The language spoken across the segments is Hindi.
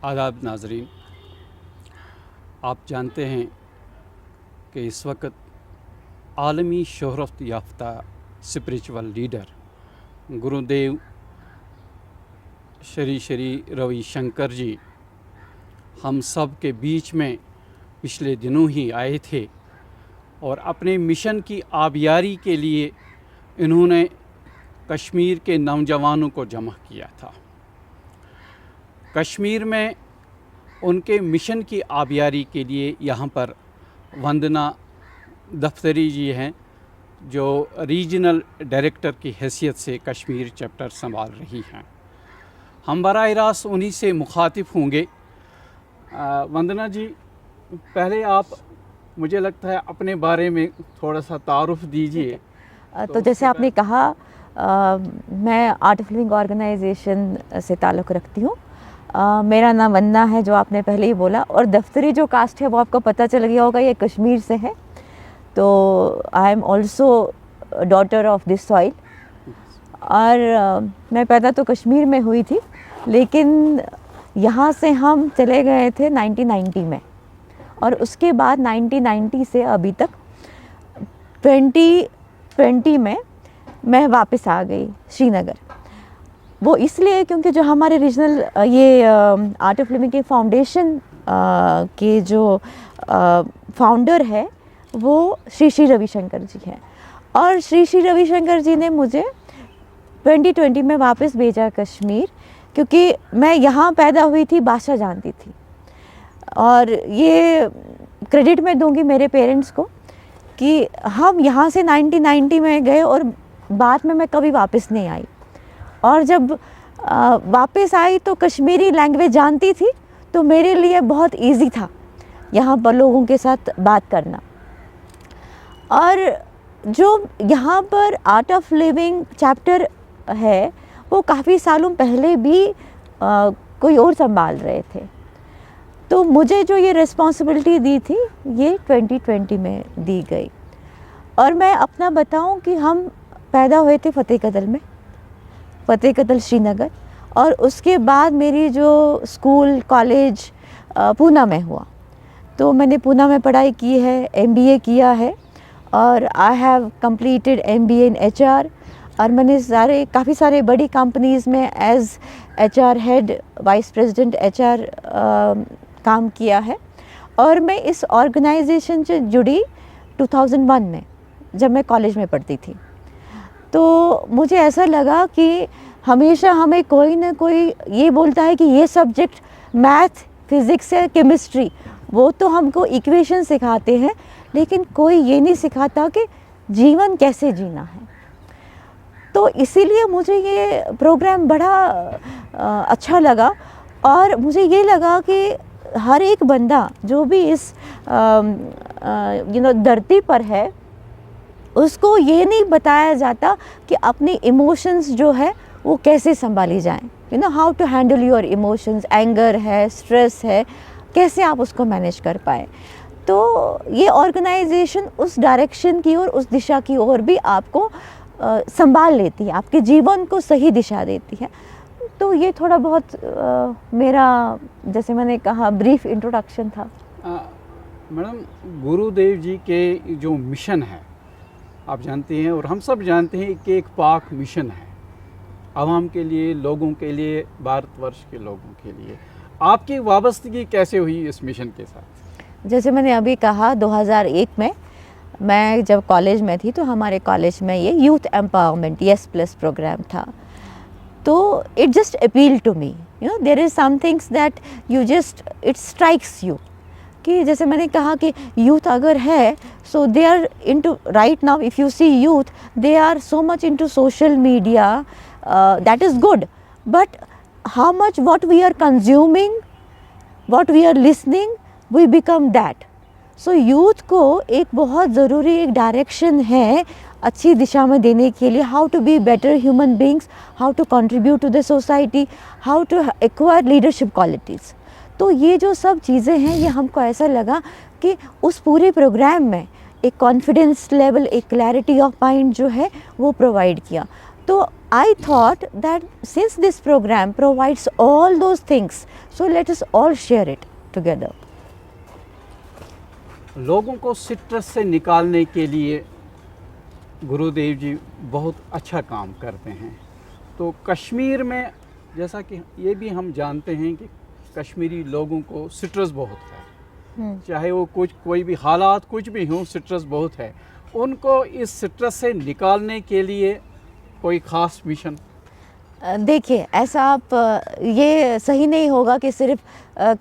आदाब नाजरीन, आप जानते हैं कि इस वक्त आलमी शोहरत याफ्ता स्पिरिचुअल लीडर गुरुदेव श्री श्री रविशंकर जी हम सब के बीच में पिछले दिनों ही आए थे और अपने मिशन की आबियारी के लिए इन्होंने कश्मीर के नौजवानों को जमा किया था। कश्मीर में उनके मिशन की आबियारी के लिए यहाँ पर वंदना दफ्तरी जी हैं, जो रीजनल डायरेक्टर की हैसियत से कश्मीर चैप्टर संभाल रही हैं। हम बराह रास्त उन्हीं से मुखातिब होंगे। वंदना जी, पहले आप मुझे लगता है अपने बारे में थोड़ा सा तारुफ दीजिए। तो जैसे आपने कहा, मैं आर्ट ऑफ लिविंग ऑर्गेनाइजेशन से ताल्लुक़ रखती हूँ। मेरा नाम वंदना है, जो आपने पहले ही बोला, और दफ्तरी जो कास्ट है वो आपको पता चल गया होगा, ये कश्मीर से है। तो I am also daughter of this soil. और मैं पैदा तो कश्मीर में हुई थी, लेकिन यहाँ से हम चले गए थे 1990 में, और उसके बाद 1990 से अभी तक 2020 में मैं वापस आ गई श्रीनगर। वो इसलिए क्योंकि जो हमारे रीजनल ये आर्ट ऑफ लिविंग के फाउंडेशन के जो फाउंडर है वो श्री श्री रविशंकर जी हैं, और श्री श्री रविशंकर जी ने मुझे 2020 में वापस भेजा कश्मीर, क्योंकि मैं यहाँ पैदा हुई थी, भाषा जानती थी। और ये क्रेडिट मैं दूंगी मेरे पेरेंट्स को कि हम यहाँ से 1990 में गए और बाद में मैं कभी वापस नहीं आई, और जब वापस आई तो कश्मीरी लैंग्वेज जानती थी, तो मेरे लिए बहुत इजी था यहाँ पर लोगों के साथ बात करना। और जो यहाँ पर आर्ट ऑफ लिविंग चैप्टर है वो काफ़ी सालों पहले भी कोई और संभाल रहे थे। तो मुझे जो ये रिस्पॉन्सिबिलिटी दी थी ये 2020 में दी गई। और मैं अपना बताऊं कि हम पैदा हुए थे फ़तेह कदल में, फ़तेह कदल श्रीनगर, और उसके बाद मेरी जो स्कूल कॉलेज पूना में हुआ। तो मैंने पूना में पढ़ाई की है, MBA किया है, और I have completed MBA in HR। और मैंने काफ़ी सारे बड़ी कंपनीज़ में as HR head, vice president HR काम किया है। और मैं इस ऑर्गेनाइजेशन से जुड़ी 2001 में, जब मैं कॉलेज में पढ़ती थी। तो मुझे ऐसा लगा कि हमेशा हमें कोई ना कोई ये बोलता है कि ये सब्जेक्ट मैथ, फिज़िक्स है, केमिस्ट्री, वो तो हमको इक्वेशन सिखाते हैं, लेकिन कोई ये नहीं सिखाता कि जीवन कैसे जीना है। तो इसीलिए मुझे ये प्रोग्राम बड़ा अच्छा लगा, और मुझे ये लगा कि हर एक बंदा जो भी इस धरती पर है, उसको ये नहीं बताया जाता कि अपनी इमोशंस जो है वो कैसे संभाली जाएं। How to handle your emotions, anger है, स्ट्रेस है, कैसे आप उसको मैनेज कर पाए। तो ये ऑर्गेनाइजेशन उस डायरेक्शन की ओर, उस दिशा की ओर भी आपको संभाल लेती है, आपके जीवन को सही दिशा देती है। तो ये थोड़ा बहुत मेरा, जैसे मैंने कहा, ब्रीफ इंट्रोडक्शन था। मैडम, गुरुदेव जी के जो मिशन है आप जानते हैं, और हम सब जानते हैं कि एक पाक मिशन है आवाम के लिए, लोगों के लिए, भारतवर्ष के लोगों के लिए। आपकी वाबस्तगी कैसे हुई इस मिशन के साथ? जैसे मैंने अभी कहा, 2001 में मैं जब कॉलेज में थी, तो हमारे कॉलेज में ये यूथ एम्पावरमेंट YES+ प्रोग्राम था। तो it just appeal to me, there is some things that it strikes you, कि जैसे मैंने कहा कि यूथ अगर है, so they are into, right now if you see youth, they are so much into social media, that is good, but how much what we are consuming, what we are listening, we become that. So youth को एक बहुत ज़रूरी एक डायरेक्शन है अच्छी दिशा में देने के लिए, how to be better human beings, how to contribute to the society, how to acquire leadership qualities. तो ये जो सब चीज़ें हैं, ये हमको ऐसा लगा कि उस पूरे प्रोग्राम में एक कॉन्फिडेंस लेवल, एक क्लैरिटी ऑफ माइंड जो है वो प्रोवाइड किया। तो I thought that since this program provides all those things, so let us all share it together. लोगों को स्ट्रेस से निकालने के लिए गुरुदेव जी बहुत अच्छा काम करते हैं। तो कश्मीर में जैसा कि ये भी हम जानते हैं कि कश्मीरी लोगों को स्ट्रेस बहुत है, चाहे वो कोई भी हालात कुछ भी हों, स्ट्रेस बहुत है। उनको इस स्ट्रेस से निकालने के लिए कोई ख़ास मिशन? देखिए, ऐसा आप ये सही नहीं होगा कि सिर्फ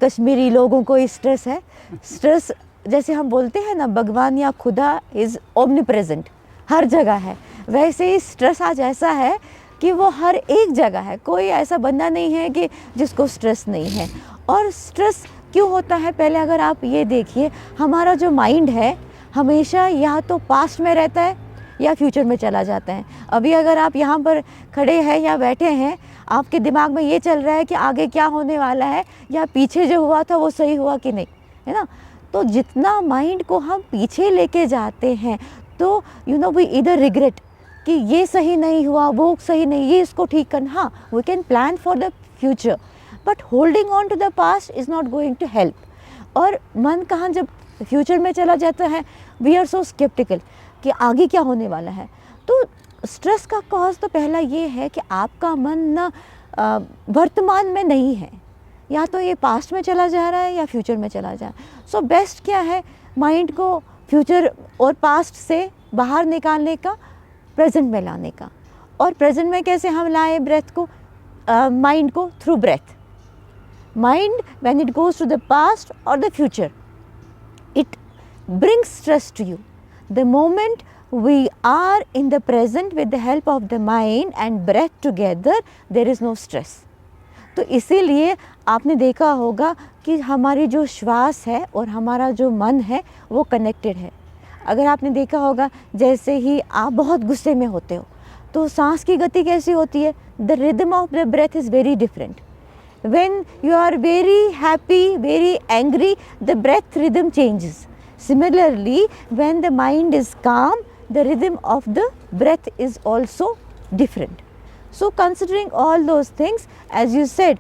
कश्मीरी लोगों को स्ट्रेस है। स्ट्रेस जैसे हम बोलते हैं ना, भगवान या खुदा इज़ ओमनी प्रेजेंट, हर जगह है। वैसे ही स्ट्रेस आज ऐसा है कि वो हर एक जगह है। कोई ऐसा बंदा नहीं है कि जिसको स्ट्रेस नहीं है। और स्ट्रेस क्यों होता है, पहले अगर आप ये देखिए, हमारा जो माइंड है हमेशा या तो पास्ट में रहता है या फ्यूचर में चला जाता है। अभी अगर आप यहाँ पर खड़े हैं या बैठे हैं, आपके दिमाग में ये चल रहा है कि आगे क्या होने वाला है या पीछे जो हुआ था वो सही हुआ कि नहीं, है ना। तो जितना माइंड को हम पीछे लेके जाते हैं, तो वी इधर रिग्रेट कि ये सही नहीं हुआ, वो सही नहीं, ये इसको ठीक करना। हाँ, we can plan for the future, but holding on to the past is not going to help. और मन कहाँ जब फ्यूचर में चला जाता है, वी आर सो स्केप्टिकल कि आगे क्या होने वाला है। तो स्ट्रेस का कॉज तो पहला ये है कि आपका मन ना वर्तमान में नहीं है, या तो ये पास्ट में चला जा रहा है या फ्यूचर में चला जा रहा है। सो बेस्ट क्या है, माइंड को फ्यूचर और पास्ट से बाहर निकालने का, प्रेजेंट में लाने का। और प्रेजेंट में कैसे हम लाएं ब्रेथ को, माइंड को? Through breath. Mind when it goes to the past और the future, it brings stress to you. The moment we are in the present with the help of the mind and breath together, there is no stress. तो इसीलिए आपने देखा होगा कि हमारी जो श्वास है और हमारा जो मन है वो कनेक्टेड है। अगर आपने देखा होगा, जैसे ही आप बहुत गुस्से में होते हो तो सांस की गति कैसी होती है? The rhythm of the breath is very different. When you are very happy, very angry, the breath rhythm changes. Similarly, when the mind is calm, the rhythm of the breath is also different. So considering all those things, as you said,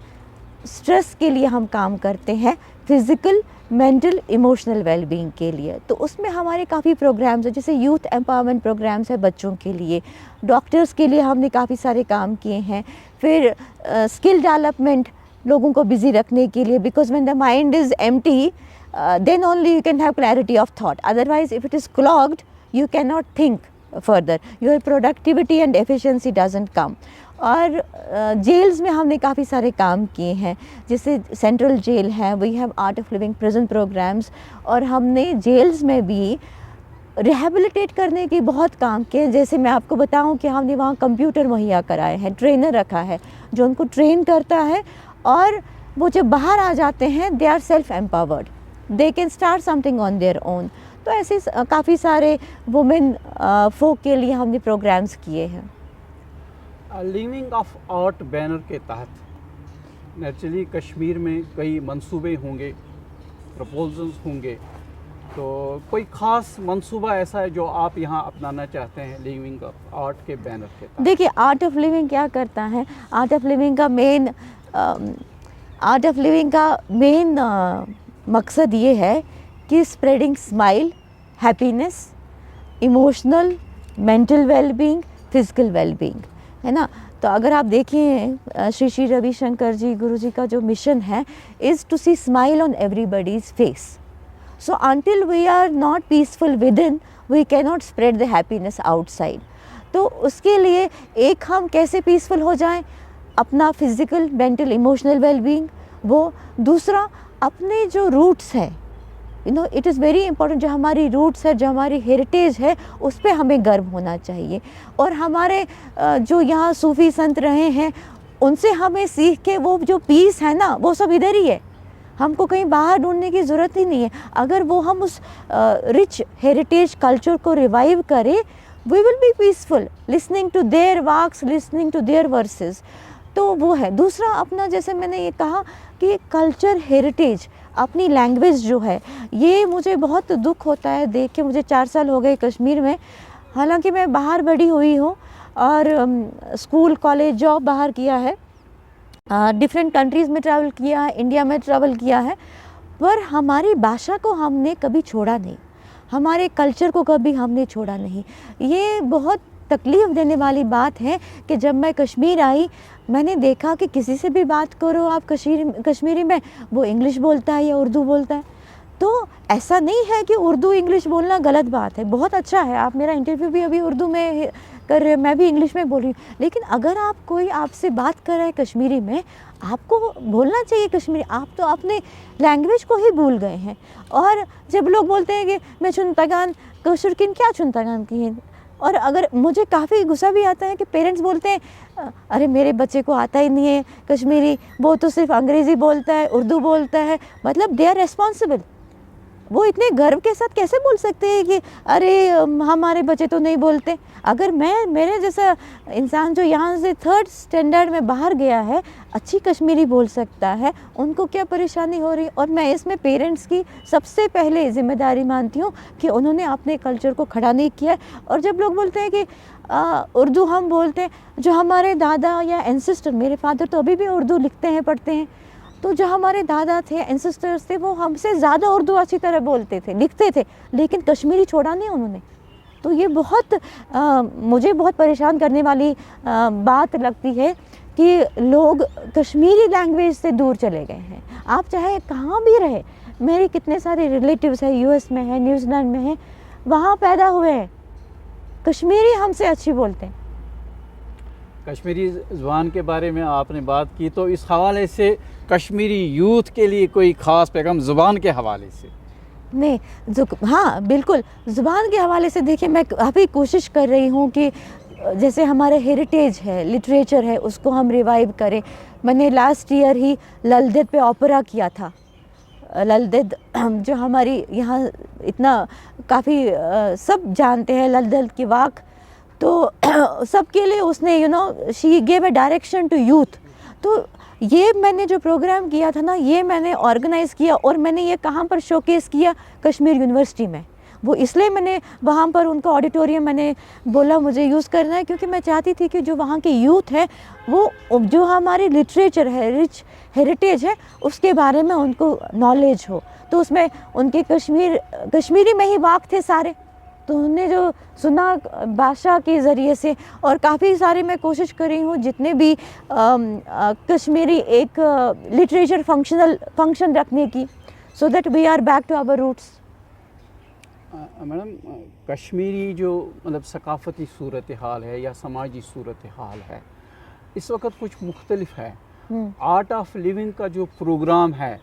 stress के लिए हम काम करते हैं, physical, mental, emotional well-being के लिए। तो उसमें हमारे काफ़ी प्रोग्राम्स हैं, जैसे यूथ एम्पावरमेंट प्रोग्राम्स है बच्चों के लिए, डॉक्टर्स के लिए हमने काफ़ी सारे काम किए हैं। फिर स्किल डेवलपमेंट, लोगों को बिजी रखने के लिए, because when the mind is empty then only you can have clarity of thought, otherwise if it is clogged you can not think further, your productivity and efficiency doesn't come. और जेल्स में हमने काफ़ी सारे काम किए हैं, जैसे सेंट्रल जेल है, we have art of living prison programs, और हमने जेल्स में भी रिहेबिलिटेट करने की बहुत काम किए। जैसे मैं आपको बताऊं कि हमने वहाँ कंप्यूटर मुहैया कराए हैं, ट्रेनर रखा है जो उनको ट्रेन करता है, और वो जब बाहर आ जाते हैं they are self empowered, they can start something on their own. तो ऐसे काफ़ी सारे वुमेन फोक के लिए हमने प्रोग्राम्स किए हैं। लिविंग ऑफ आर्ट बैनर के तहत नेचुरली कश्मीर में कई मंसूबे होंगे, प्रपोजल्स होंगे, तो कोई ख़ास मंसूबा ऐसा है जो आप यहाँ अपनाना चाहते हैं लिविंग ऑफ आर्ट के बैनर के तहत? देखिए, आर्ट ऑफ लिविंग क्या करता है, आर्ट ऑफ लिविंग का मेन मकसद ये है कि spreading smile, happiness, emotional, mental wellbeing, physical wellbeing, है ना। तो अगर आप देखें श्री श्री रविशंकर जी गुरु जी का जो मिशन है, is to see smile on everybody's face. So until we are not peaceful within, we can not spread the happiness outside. तो उसके लिए एक हम कैसे पीसफुल हो जाएं, अपना फिज़िकल, मेंटल, इमोशनल वेलबींग, वो दूसरा अपने जो रूट्स है, इट इज़ वेरी इंपॉर्टेंट, जो हमारी रूट्स है, जो हमारी हेरिटेज है, उस पर हमें गर्व होना चाहिए। और हमारे जो यहाँ सूफ़ी संत रहे हैं, उनसे हमें सीख के वो जो पीस है ना, वो सब इधर ही है, हमको कहीं बाहर ढूंढने की ज़रूरत ही नहीं है। अगर वो हम उस रिच हेरिटेज कल्चर को रिवाइव करें, we will be peaceful listening to their works, listening to their verses. तो वो है। दूसरा अपना, जैसे मैंने ये कहा कि कल्चर हेरिटेज, अपनी लैंग्वेज जो है, ये मुझे बहुत दुख होता है देख के। मुझे 4 साल हो गए कश्मीर में, हालांकि मैं बाहर बड़ी हुई हूँ, और स्कूल कॉलेज जॉब बाहर किया है, डिफरेंट कंट्रीज़ में ट्रैवल किया है, इंडिया में ट्रैवल किया है, पर हमारी भाषा को हमने कभी छोड़ा नहीं, हमारे कल्चर को कभी हमने छोड़ा नहीं। ये बहुत तकलीफ़ देने वाली बात है कि जब मैं कश्मीर आई मैंने देखा कि किसी से भी बात करो आप कश्मीरी में, वो इंग्लिश बोलता है या उर्दू बोलता है। तो ऐसा नहीं है कि उर्दू इंग्लिश बोलना गलत बात है, बहुत अच्छा है, आप मेरा इंटरव्यू भी अभी उर्दू में कर रहे, मैं भी इंग्लिश में बोल रही हूँ, लेकिन अगर आप कोई आपसे बात कर रहा है कश्मीरी में, आपको बोलना चाहिए कश्मीरी। आप तो अपने लैंग्वेज को ही भूल गए हैं। और जब लोग बोलते हैं कि मैं चुनतगान कशुरकिन, क्या चुनतगान की है, और अगर मुझे काफ़ी गुस्सा भी आता है कि पेरेंट्स बोलते हैं अरे मेरे बच्चे को आता ही नहीं है कश्मीरी, वो तो सिर्फ अंग्रेज़ी बोलता है, उर्दू बोलता है, मतलब दे आर रिस्पॉन्सिबल। वो इतने गर्व के साथ कैसे बोल सकते हैं कि अरे हमारे बच्चे तो नहीं बोलते। अगर मैं, मेरे जैसा इंसान जो यहाँ से 3rd स्टैंडर्ड में बाहर गया है, अच्छी कश्मीरी बोल सकता है, उनको क्या परेशानी हो रही है। और मैं इसमें पेरेंट्स की सबसे पहले ज़िम्मेदारी मानती हूँ कि उन्होंने अपने कल्चर को खड़ा नहीं किया। और जब लोग बोलते हैं कि उर्दू हम बोलते हैं, जो हमारे दादा या एंसेस्टर, मेरे फादर तो अभी भी उर्दू लिखते हैं पढ़ते हैं, तो जो हमारे दादा थे, एंसेस्टर्स थे, वो हमसे ज़्यादा उर्दू अच्छी तरह बोलते थे, लिखते थे, लेकिन कश्मीरी छोड़ा नहीं उन्होंने। तो ये बहुत मुझे बहुत परेशान करने वाली बात लगती है कि लोग कश्मीरी लैंग्वेज से दूर चले गए हैं। आप चाहे कहाँ भी रहे, मेरे कितने सारे रिलेटिव्स हैं, यूएस में हैं, न्यूजीलैंड में हैं, वहाँ पैदा हुए हैं, कश्मीरी हमसे अच्छी बोलते हैं। कश्मीरी ज़ुबान के बारे में आपने बात की, तो इस हवाले से कश्मीरी यूथ के लिए कोई ख़ास पैगाम ज़ुबान के हवाले से? नहीं, हाँ बिल्कुल, ज़ुबान के हवाले से देखिए, मैं काफ़ी कोशिश कर रही हूँ कि जैसे हमारे हेरिटेज है, लिटरेचर है, उसको हम रिवाइव करें। मैंने लास्ट ईयर ही ललदेद पे ओपेरा किया था। ललदेद जो हमारी यहाँ इतना काफ़ी सब जानते हैं, ललदेद की वाक, तो सबके लिए उसने she gave a direction to youth. तो ये मैंने जो प्रोग्राम किया था ना, ये मैंने ऑर्गेनाइज़ किया और मैंने ये कहाँ पर शोकेस किया, कश्मीर यूनिवर्सिटी में। वो इसलिए मैंने वहाँ पर उनका ऑडिटोरियम मैंने बोला मुझे यूज़ करना है, क्योंकि मैं चाहती थी कि जो वहाँ के यूथ है, वो जो हमारी लिटरेचर है, रिच हेरिटेज है, उसके बारे में उनको नॉलेज हो। तो उसमें उनके कश्मीरी में ही वाक़ थे सारे, तो उन्होंने जो सुना भाषा के ज़रिए से, और काफ़ी सारे मैं कोशिश कर रही हूँ जितने भी कश्मीरी एक लिटरेचर फंक्शन रखने की, so that we are back to our roots. Madam, Kashmiri जो मतलब सकाफ़ती सूरत हाल है या समाजी सूरत हाल है, इस वक्त कुछ मुख्तलिफ है। आर्ट ऑफ लिविंग का जो प्रोग्राम है,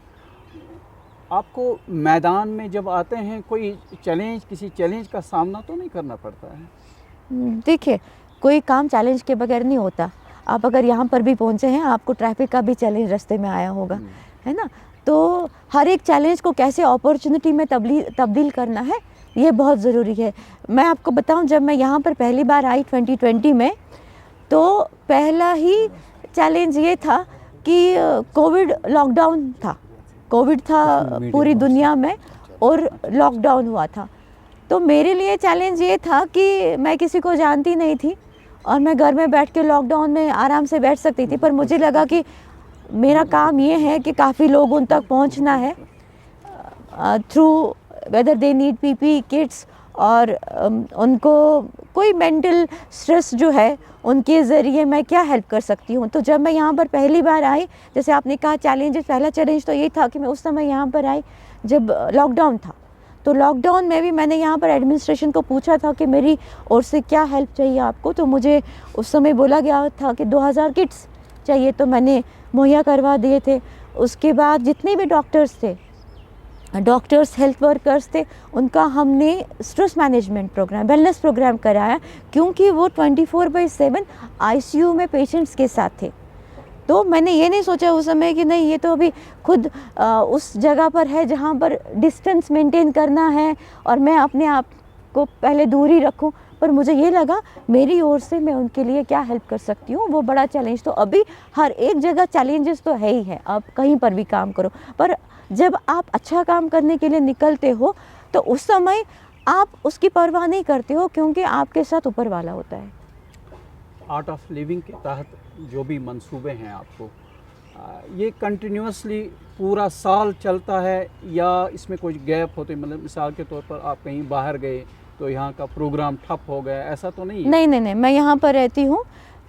आपको मैदान में जब आते हैं कोई किसी चैलेंज का सामना तो नहीं करना पड़ता है? देखिए, कोई काम चैलेंज के बगैर नहीं होता। आप अगर यहाँ पर भी पहुँचे हैं, आपको ट्रैफिक का भी चैलेंज रास्ते में आया होगा, है ना? तो हर एक चैलेंज को कैसे अपॉर्चुनिटी में तब्दील करना है, ये बहुत ज़रूरी है। मैं आपको बताऊं, जब मैं यहाँ पर पहली बार आई 2020 में, तो पहला ही चैलेंज ये था कि कोविड लॉकडाउन था, कोविड था पूरी दुनिया में और लॉकडाउन हुआ था। तो मेरे लिए चैलेंज ये था कि मैं किसी को जानती नहीं थी और मैं घर में बैठ के लॉकडाउन में आराम से बैठ सकती थी, पर मुझे लगा कि मेरा काम ये है कि काफ़ी लोगों तक पहुंचना है through whether they need PP kits, और उनको कोई मेंटल स्ट्रेस जो है उनके ज़रिए मैं क्या हेल्प कर सकती हूँ। तो जब मैं यहाँ पर पहली बार आई, जैसे आपने कहा चैलेंजेस, पहला चैलेंज तो ये था कि मैं उस समय यहाँ पर आई जब लॉकडाउन था। तो लॉकडाउन में भी मैंने यहाँ पर एडमिनिस्ट्रेशन को पूछा था कि मेरी ओर से क्या हेल्प चाहिए आपको, तो मुझे उस समय बोला गया था कि 2000 किट्स चाहिए, तो मैंने मुहैया करवा दिए थे। उसके बाद जितने भी डॉक्टर्स हेल्थ वर्कर्स थे, उनका हमने stress management program, wellness program कराया, क्योंकि वो 24/7 आईसीयू में पेशेंट्स के साथ थे। तो मैंने ये नहीं सोचा उस समय कि नहीं, ये तो अभी खुद उस जगह पर है जहाँ पर डिस्टेंस मेंटेन करना है और मैं अपने आप को पहले दूर ही रखूँ, पर मुझे ये लगा मेरी ओर से मैं उनके लिए क्या हेल्प कर सकती हूँ, वो बड़ा चैलेंज। तो अभी हर एक जगह चैलेंजेस तो है ही है, आप कहीं पर भी काम करो, पर जब आप अच्छा काम करने के लिए निकलते हो तो उस समय आप उसकी परवाह नहीं करते हो, क्योंकि आपके साथ ऊपर वाला होता है। आर्ट ऑफ लिविंग के तहत जो भी मंसूबे हैं आपको, ये कंटिन्यूसली पूरा साल चलता है या इसमें कुछ गैप होते, मतलब मिसाल के तौर पर आप कहीं बाहर गए तो यहाँ का प्रोग्राम ठप हो गया, ऐसा तो नहीं है? नहीं नहीं नहीं, मैं यहाँ पर रहती हूँ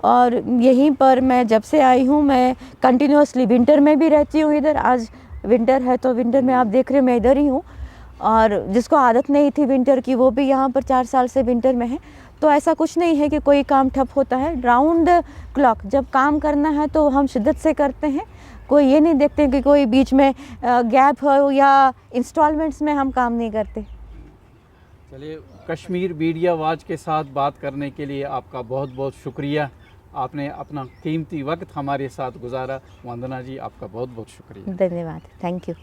और यहीं पर मैं जब से आई हूँ मैं कंटिन्यूसली विंटर में भी रहती हूँ इधर। आज विंटर है तो विंटर में आप देख रहे हो मैं इधर ही हूँ, और जिसको आदत नहीं थी विंटर की वो भी यहाँ पर 4 साल से विंटर में है। तो ऐसा कुछ नहीं है कि कोई काम ठप होता है। राउंड क्लॉक जब काम करना है तो हम शिद्दत से करते हैं, कोई ये नहीं देखते कि कोई बीच में गैप हो या इंस्टॉलमेंट्स में हम काम नहीं करते। चलिए, कश्मीर मीडिया वाच के साथ बात करने के लिए आपका बहुत बहुत शुक्रिया। आपने अपना कीमती वक्त हमारे साथ गुजारा। वंदना जी, आपका बहुत बहुत शुक्रिया। धन्यवाद। Thank you.